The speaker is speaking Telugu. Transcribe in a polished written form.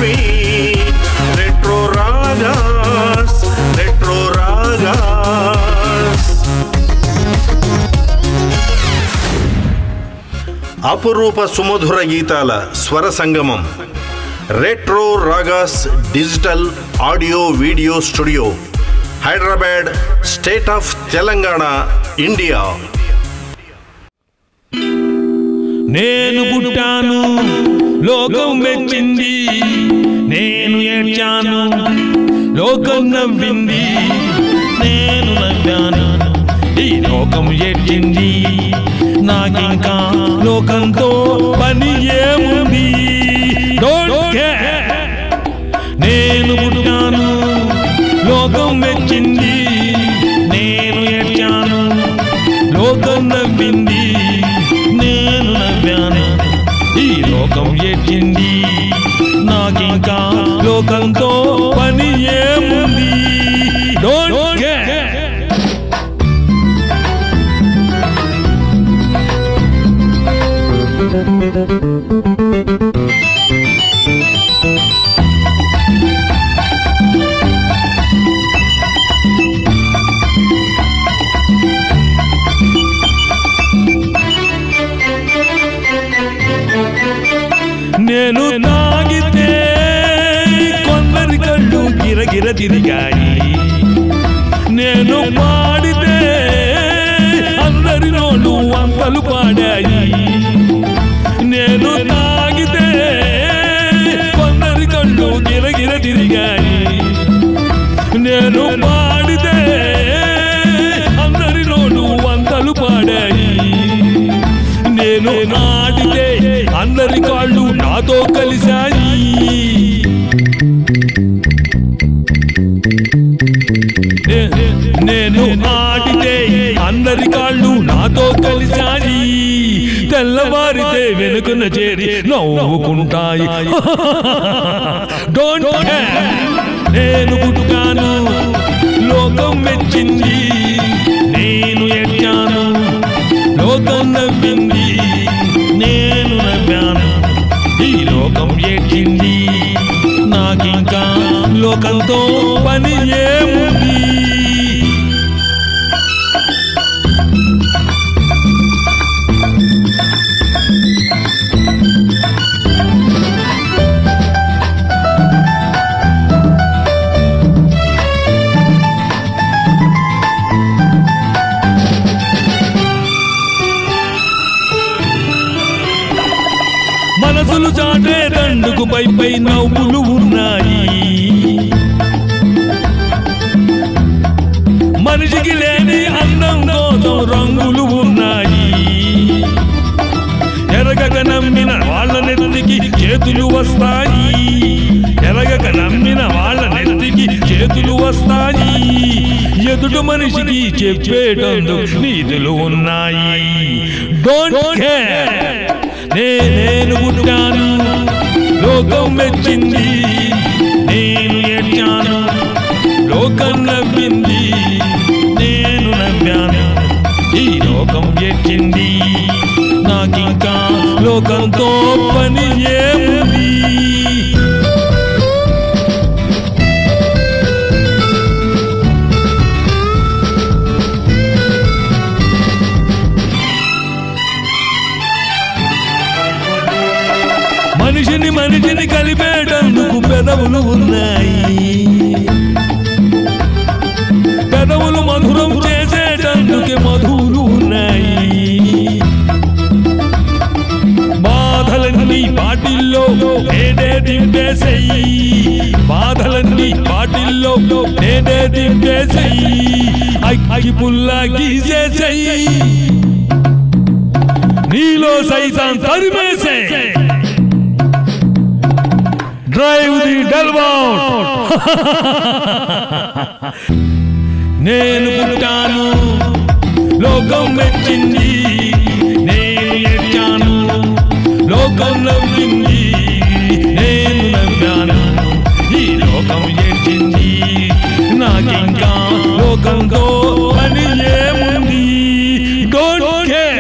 feet. Retro Ragas, Retro Ragas. అపురూప సుమధుర గీతాల స్వర సంగమం retro ragas digital audio video studio, Hyderabad, state of Telangana, India. నేను పుట్టాను, లోకం మెచ్చింది, నేను ఏడ్చాను, లోకం నవ్వింది, నేను నవ్వాను, ఈ లోకం ఏడ్చింది, నాకింకా లోకంతో పని ఏముంది. నేను పుట్టాను, లోకం మెచ్చింది, నేను ఏడ్చాను, లోకం నవ్వింది, నేను నవ్వాను, ఈ లోకం ఏడ్చింది, నాకింకా లోకంతో పని ఏముంది. నేను తాగితే కొందరి కళ్ళు గిరగిర తిరిగాయి, నేను పాడితే అందరి నోళ్ళు వంకలు పాడాయి. నేను తాగితే కొందరి కళ్ళు గిరగిర తిరిగాయి, నేను పాడితే అందరి నోళ్ళు వంకలు పాడాయి. నేను ఆడితే అందరి కాళ్ళు నాతో కలిశాయి. నేను ఆడితే అందరి కాళ్ళు నాతో కలిశాయి. తెల్లవారితే వెనుకన చేరి నవ్వుకుంటాయి. నేను పుట్టాను, లోకం మెచ్చింది, నేను ఏడ్చాను, లోకం నవ్వింది, నేను నవ్వాను, ఈ లోకం ఏడ్చింది, నాకింకా లోకంతో పని ఏముంది. మనసులు చాటే దండుకు పై నవ్వులు ఉన్నాయి, మనిషికి లేని అందం కోసం రంగులు ఉన్నాయి. ఎరగక నమ్మిన వాళ్ళ నెత్తికి చేతులు వస్తాయి, ఎరగక నమ్మిన వాళ్ళ నెత్తికి చేతులు వస్తాయి. ఎదుటి మనిషికి చెప్పేటందుకు నీతులు ఉన్నాయి. Don't care. నేను పుట్టాను, లోకం మెచ్చింది, నేను ఏడ్చాను, లోకం నవ్వింది, నేను నవ్వాను, ఈ లోకం ఏడ్చింది, నాకింకా లోకంతో పని ఏముంది. మనిషిని కలిపేటందుకు పెదవులు ఉన్నాయి, పెదవులు మధురం చేసేటందుకే మధువులు ఉన్నాయి. బాధలన్నీ పాటిల్లో నేనే దింపేసేయి, బాధలన్నీ పాటిల్లో నేనే దింపేసేయి, అగ్గి పుల్ల గీసేసేయి, నీలో సైతం తరిమేసేయి. Drive the Delvout. నేను పుట్టాను, లోకం మెచ్చింది, నేను ఏడ్చాను, లోకం నవ్వింది, నేను నవ్వాను, ఈ లోకం ఏడ్చింది, నాకింకా లోకంతో పని ఏముంది. Don't care.